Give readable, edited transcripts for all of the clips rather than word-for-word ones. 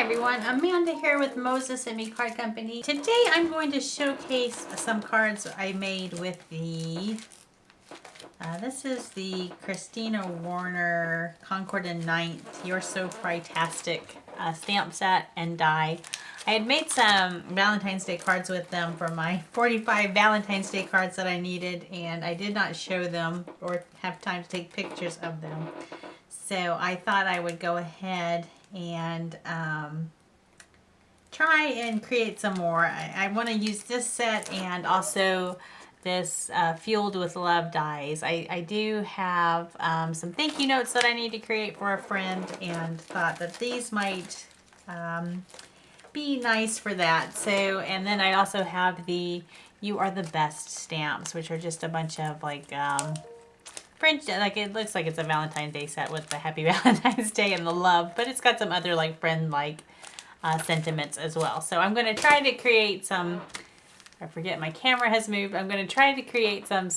everyone, Amanda here with Moses and Me Card Company. Today I'm going to showcase some cards I made with the, this is the Christina Warner Concord 9th You're So Fry-tastic stamp set and die. I had made some Valentine's Day cards with them for my 45 Valentine's Day cards that I needed, and I did not show them or have time to take pictures of them. So I thought I would go ahead and try and create some more. I want to use this set and also this Fueled with Love dies. I do have some thank you notes that I need to create for a friend, and thought that these might be nice for that. So, and then I also have the You Are the Best stamps, which are just a bunch of like French, like it looks like it's a Valentine's Day set with the Happy Valentine's Day and the love, but it's got some other like friend-like sentiments as well. So I'm going to try to create some, I forget my camera has moved, I'm going to try to create some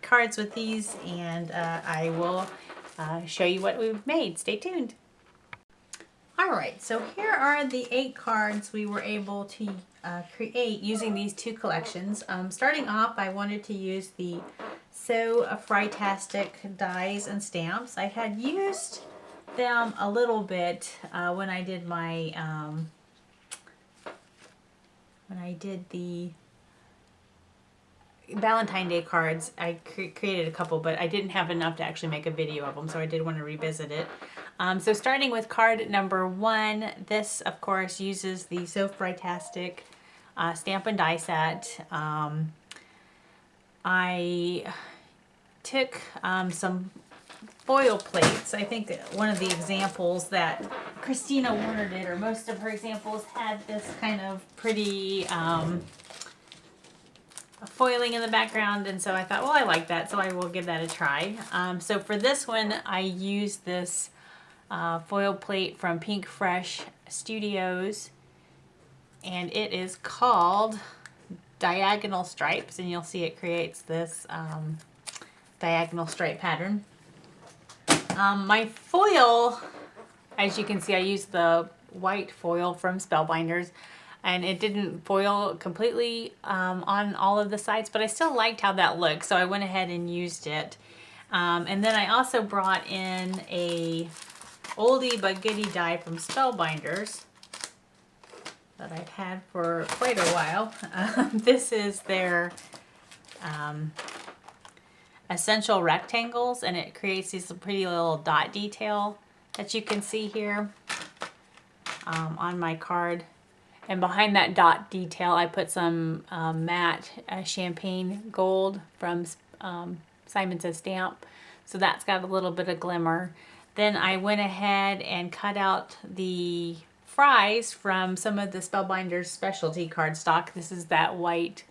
cards with these, and I will show you what we've made. Stay tuned. Alright, so here are the 8 cards we were able to create using these 2 collections. Starting off, I wanted to use the Fry-tastic dies and stamps. I had used them a little bit when I did my the Valentine's Day cards. I created a couple, but I didn't have enough to actually make a video of them, so I did want to revisit it. So starting with card number 1, this of course uses the Fry-tastic stamp and die set. I took some foil plates. I think one of the examples that Christina Warner did, or most of her examples, had this kind of pretty foiling in the background, and so I thought, well, I like that, so I will give that a try. So for this one, I used this foil plate from Pink Fresh Studios, and it is called Diagonal Stripes, and you'll see it creates this diagonal stripe pattern. My foil, as you can see, I used the white foil from Spellbinders, and it didn't foil completely on all of the sides, but I still liked how that looked, so I went ahead and used it. And then I also brought in a oldie but goodie die from Spellbinders that I've had for quite a while. This is their essential rectangles, and it creates these pretty little dot detail that you can see here on my card. And behind that dot detail, I put some matte champagne gold from Simon Says Stamp, so that's got a little bit of glimmer. Then I went ahead and cut out the fries from some of the Spellbinders specialty cardstock. This is that white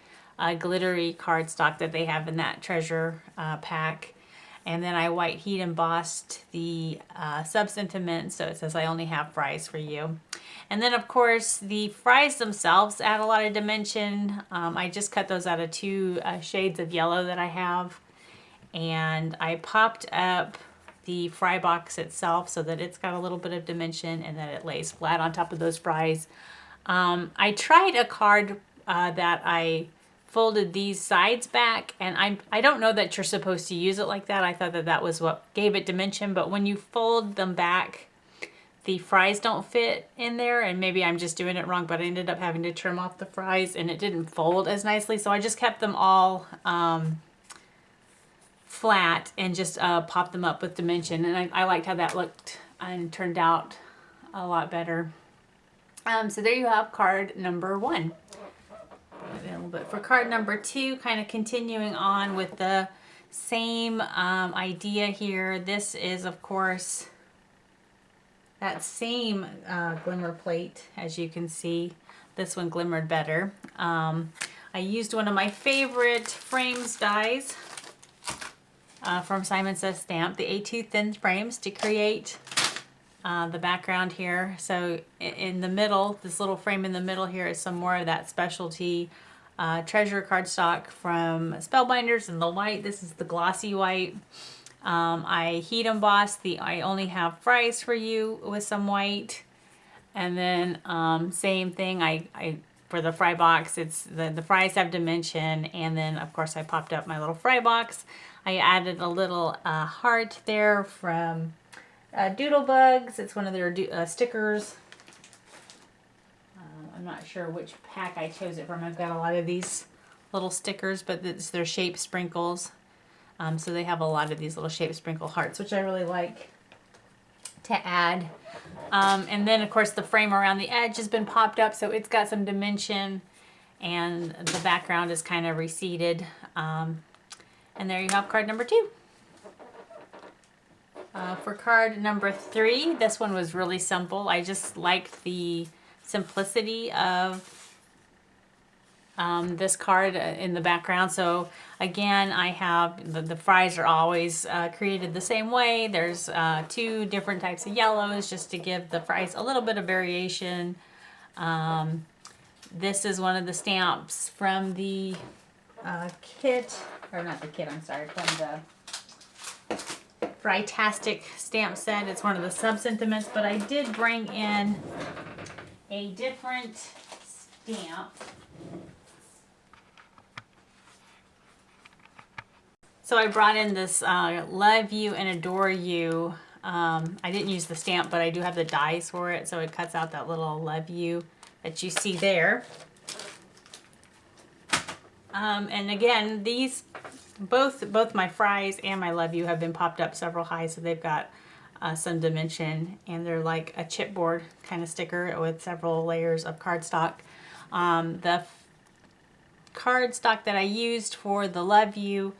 glittery cardstock that they have in that treasure pack. And then I white heat embossed the sub-sentiment, so it says I only have fries for you. And then of course the fries themselves add a lot of dimension. I just cut those out of 2 shades of yellow that I have. And I popped up the fry box itself so that it's got a little bit of dimension and that it lays flat on top of those fries. I tried a card that I folded these sides back, and I don't know that you're supposed to use it like that. I thought that that was what gave it dimension, but when you fold them back, the fries don't fit in there, and maybe I'm just doing it wrong, but I ended up having to trim off the fries and it didn't fold as nicely, so I just kept them all flat and just popped them up with dimension, and I liked how that looked and turned out a lot better. So there you have card number 1. A little bit for card number 2, kind of continuing on with the same idea here. This is of course that same glimmer plate. As you can see, this one glimmered better. I used one of my favorite frames dies from Simon Says Stamp, the A2 thin frames, to create the background here. So in the middle, this little frame in the middle here is some more of that specialty treasure cardstock from Spellbinders in the white. This is the glossy white. I heat embossed the I Only Have Fries for You with some white. And then same thing, I for the fry box, it's the fries have dimension, and then of course I popped up my little fry box. I added a little heart there from Doodlebugs. It's one of their stickers. I'm not sure which pack I chose it from. I've got a lot of these little stickers, but it's their shape sprinkles. So they have a lot of these little shape sprinkle hearts, which I really like to add. And then of course the frame around the edge has been popped up, so it's got some dimension, and the background is kind of receded. And there you have card number 2. For card number 3, this one was really simple. I just liked the simplicity of this card in the background. So again, I have the fries are always created the same way. There's 2 different types of yellows just to give the fries a little bit of variation. This is one of the stamps from the kit, or not the kit, I'm sorry, from the Fry-tastic stamp set. It's one of the sub-sentiments, but I did bring in a different stamp. So I brought in this Love You and Adore You. I didn't use the stamp, but I do have the dies for it, so it cuts out that little Love You that you see there. And again, these both my fries and my Love You have been popped up several high, so they've got some dimension, and they're like a chipboard kind of sticker with several layers of cardstock. The cardstock that I used for the Love You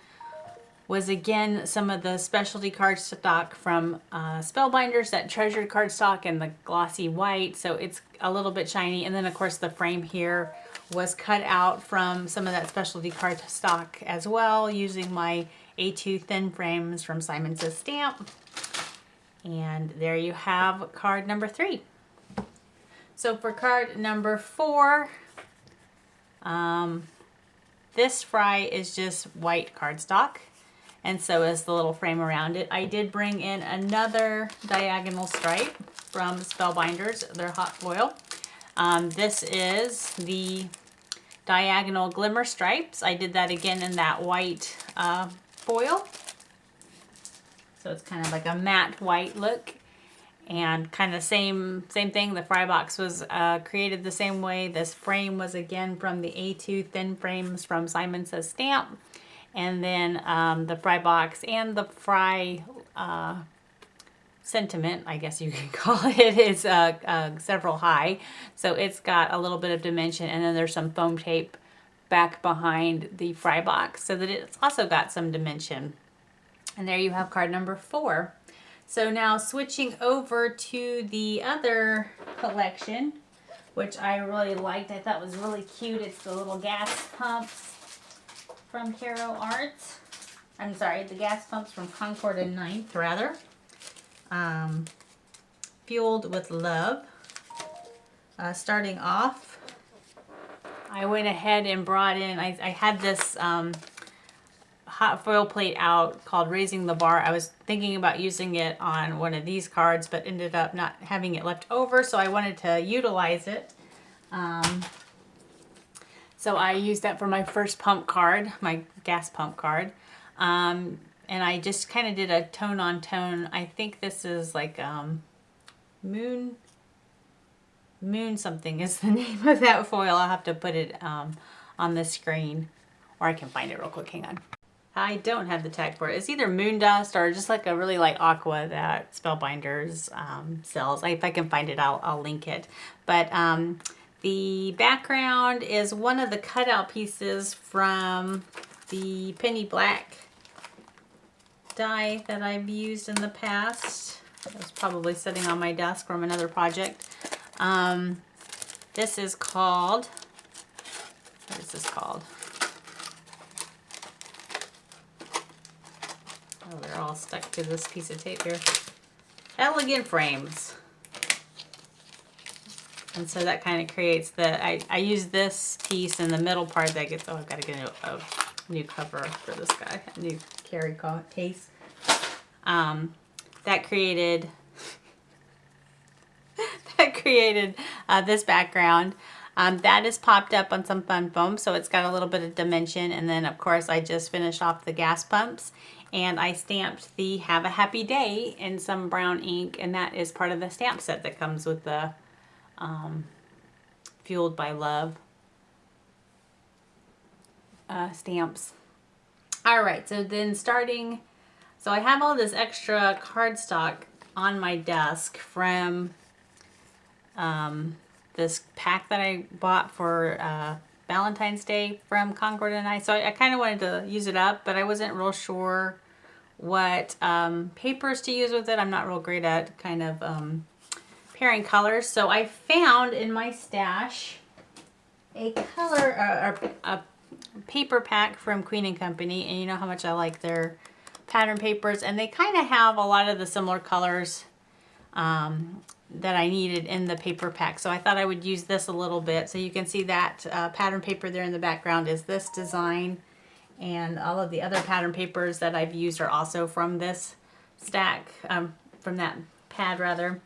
was again some of the specialty cardstock from Spellbinders, that treasured cardstock and the glossy white, so it's a little bit shiny. And then of course the frame here was cut out from some of that specialty cardstock as well, using my A2 thin frames from Simon Says Stamp. And there you have card number 3. So for card number 4, this fry is just white cardstock, and so is the little frame around it. I did bring in another diagonal stripe from Spellbinders, their hot foil. This is the diagonal glimmer stripes. I did that again in that white foil. So it's kind of like a matte white look, and kind of same thing. The fry box was created the same way. This frame was again from the A2 thin frames from Simon Says Stamp. And then the fry box and the fry sentiment, I guess you can call it, is several high. So it's got a little bit of dimension, and then there's some foam tape back behind the fry box so that it's also got some dimension. And there you have card number 4. So now switching over to the other collection, which I really liked, I thought was really cute. It's the little gas pumps from Caro Arts. I'm sorry, the gas pumps from Concord 9th, rather. Fueled with Love. Starting off, I went ahead and brought in, I had this hot foil plate out called Raising the Bar. I was thinking about using it on one of these cards, but ended up not having it left over, so I wanted to utilize it. So I used that for my first pump card, my gas pump card. And I just kind of did a tone on tone. I think this is like Moon something is the name of that foil. I'll have to put it on the screen, or I can find it real quick. Hang on. I don't have the tag for it. It's either Moon Dust or just like a really light aqua that Spellbinders sells. If I can find it, I'll link it. But the background is one of the cutout pieces from the Penny Black die that I've used in the past. It was probably sitting on my desk from another project. This is called, what is this called? Oh, they're all stuck to this piece of tape here. Elegant Frames. And so that kind of creates the, I use this piece in the middle part that gets, oh, I've got to get a new cover for this guy, a new carry case. That created created this background. That is popped up on some fun foam, so it's got a little bit of dimension. And then, of course, I just finished off the gas pumps, and I stamped the Have a Happy Day in some brown ink, and that is part of the stamp set that comes with the Fueled by Love stamps. All right, so then so I have all this extra cardstock on my desk from this pack that I bought for Valentine's Day from Concord 9th. So I kind of wanted to use it up, but I wasn't real sure what papers to use with it. I'm not real great at kind of pairing colors. So I found in my stash a paper pack from Queen & Company, and you know how much I like their pattern papers, and they kind of have a lot of the similar colors that I needed in the paper pack. So I thought I would use this a little bit. So you can see that pattern paper there in the background is this design, and all of the other pattern papers that I've used are also from this stack, from that pad rather.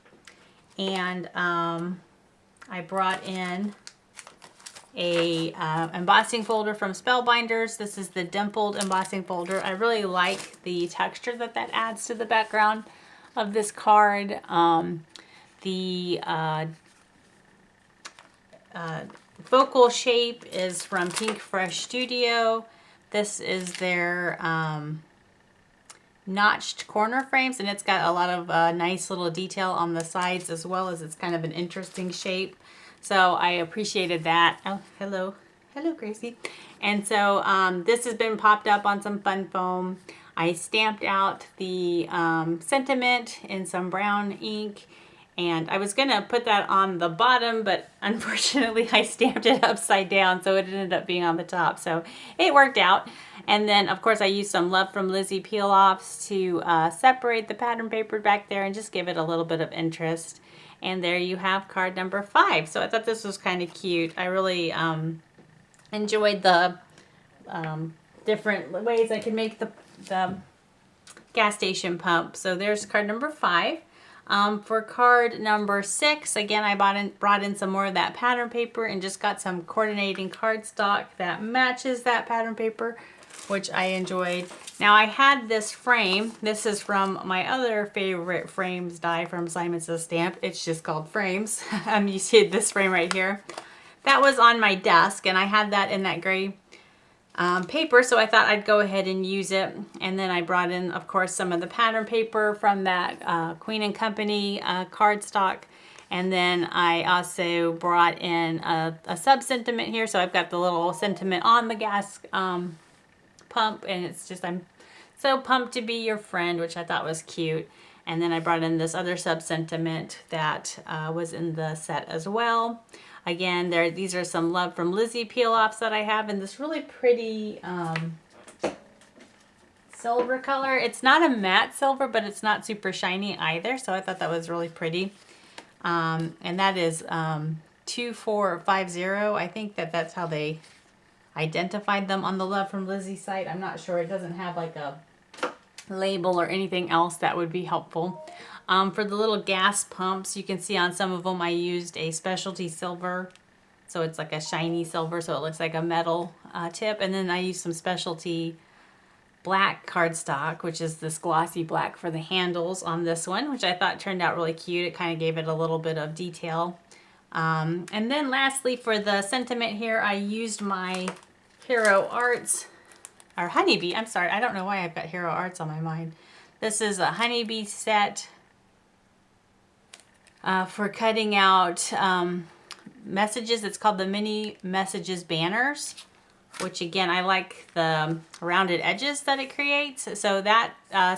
And I brought in a embossing folder from Spellbinders. This is the dimpled embossing folder. I really like the texture that adds to the background of this card. The focal shape is from Pink Fresh Studio. This is their notched corner frames, and it's got a lot of nice little detail on the sides, as well as it's kind of an interesting shape. So I appreciated that. Oh, hello. Hello, Gracie. And so this has been popped up on some fun foam. I stamped out the sentiment in some brown ink, and I was going to put that on the bottom, but unfortunately I stamped it upside down, so it ended up being on the top. So it worked out. And then, of course, I used some Love from Lizzie peel-offs to separate the pattern paper back there and just give it a little bit of interest. And there you have card number 5. So I thought this was kind of cute. I really enjoyed the different ways I could make the gas station pump. So there's card number 5. For card number 6, again, I brought in some more of that pattern paper and just got some coordinating cardstock that matches that pattern paper, which I enjoyed. Now I had this frame. This is from my other favorite frames die from Simon Says Stamp. It's just called Frames. You see this frame right here. That was on my desk, and I had that in that gray paper, so I thought I'd go ahead and use it. And then I brought in, of course, some of the pattern paper from that Queen & Company cardstock. And then I also brought in a sub-sentiment here. So I've got the little sentiment on the gas pump, and it's just, I'm so pumped to be your friend, which I thought was cute. And then I brought in this other sub-sentiment that was in the set as well. Again, these are some Love from Lizzie peel-offs that I have in this really pretty silver color. It's not a matte silver, but it's not super shiny either, so I thought that was really pretty. And that is 2450. I think that's how they identified them on the Love from Lizzie site. I'm not sure. It doesn't have like a label or anything else that would be helpful. For the little gas pumps, you can see on some of them I used a specialty silver. So it's like a shiny silver, so it looks like a metal tip. And then I used some specialty black cardstock, which is this glossy black for the handles on this one, which I thought turned out really cute. It kind of gave it a little bit of detail. And then lastly, for the sentiment here, I used my Hero Arts, or Honeybee, I'm sorry, I don't know why I've got Hero Arts on my mind. This is a Honeybee set for cutting out messages. It's called the Mini Messages Banners, which again, I like the rounded edges that it creates. So that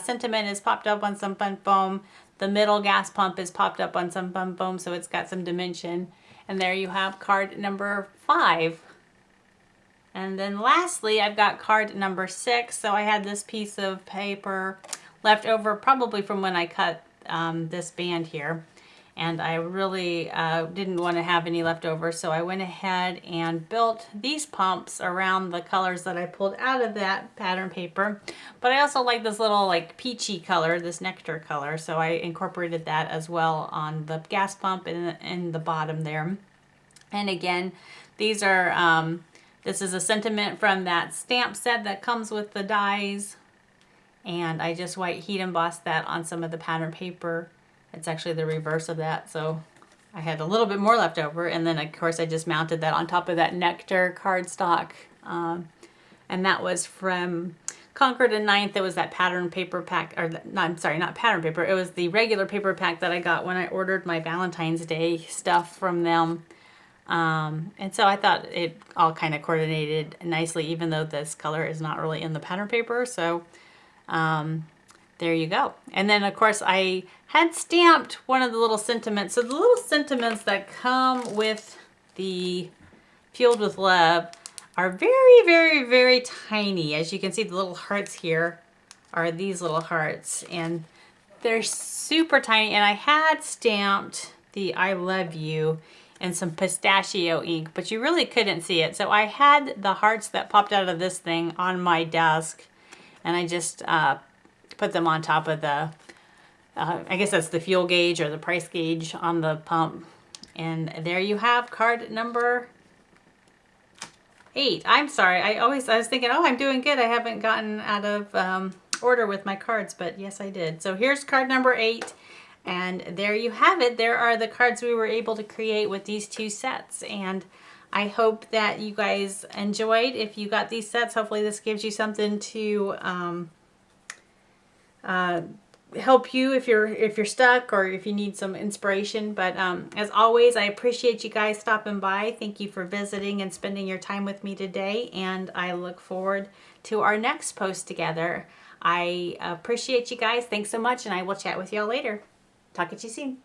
sentiment is popped up on some fun foam. The middle gas pump is popped up on some fun foam, so it's got some dimension. And there you have card number 5. And then lastly, I've got card number 6. So I had this piece of paper left over probably from when I cut this band here. and I really didn't want to have any left over, so I went ahead and built these pumps around the colors that I pulled out of that pattern paper. But I also like this little like peachy color, this nectar color, so I incorporated that as well on the gas pump and in the bottom there. And again, these are this is a sentiment from that stamp set that comes with the dies, and I just white heat embossed that on some of the pattern paper. It's actually the reverse of that, so I had a little bit more left over, and then of course I just mounted that on top of that nectar cardstock, and that was from Concord 9th. It was that pattern paper pack, or no, I'm sorry, not pattern paper. It was the regular paper pack that I got when I ordered my Valentine's Day stuff from them. And so I thought it all kind of coordinated nicely, even though this color is not really in the pattern paper. So there you go. And then of course I had stamped one of the little sentiments. So the little sentiments that come with the Fueled with Love are very, very, very tiny. As you can see, the little hearts here are these little hearts, and they're super tiny. And I had stamped the I love you in some pistachio ink, but you really couldn't see it. So I had the hearts that popped out of this thing on my desk, and I just put them on top of the, I guess that's the fuel gauge or the price gauge on the pump. And there you have card number 8. I'm sorry, I was thinking, oh, I'm doing good. I haven't gotten out of order with my cards, but yes, I did. So here's card number 8. And there you have it. There are the cards we were able to create with these 2 sets. And I hope that you guys enjoyed. If you got these sets, hopefully this gives you something to help you if you're stuck or if you need some inspiration. But as always, I appreciate you guys stopping by. Thank you for visiting and spending your time with me today, and I look forward to our next post together. I appreciate you guys. Thanks so much, and I will chat with y'all later. Talk to you soon.